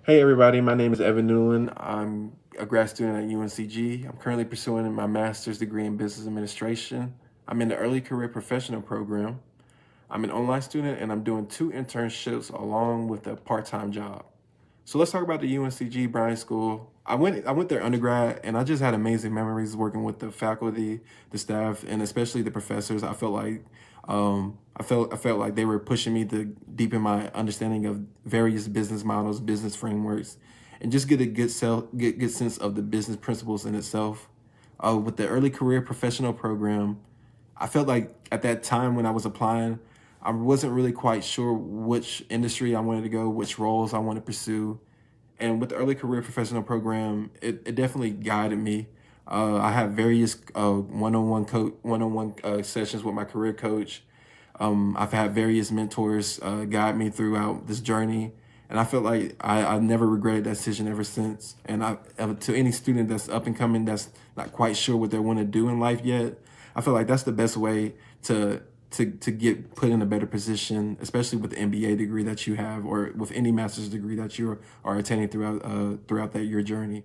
Hey everybody, my name is Evan Newland. I'm a grad student at UNCG. I'm currently pursuing my master's degree in business administration. I'm in the early career professional program. I'm an online student and I'm doing 2 internships along with a part-time job. So let's talk about the UNCG Bryan School. I went there undergrad and I just had amazing memories working with the faculty, the staff, and especially the professors. I felt like they were pushing me to deepen my understanding of various business models, business frameworks, and just get a good sense of the business principles in itself. With the early career professional program, I felt like at that time when I was applying, I wasn't really quite sure which industry I wanted to go, which roles I wanted to pursue. And with the early career professional program, it definitely guided me. I had various one-on-one sessions with my career coach. I've had various mentors guide me throughout this journey, and I felt like I never regretted that decision ever since. And to any student that's up and coming, that's not quite sure what they want to do in life yet, I feel like that's the best way to to get put in a better position, especially with the MBA degree that you have, or with any master's degree that you are attaining throughout that your journey.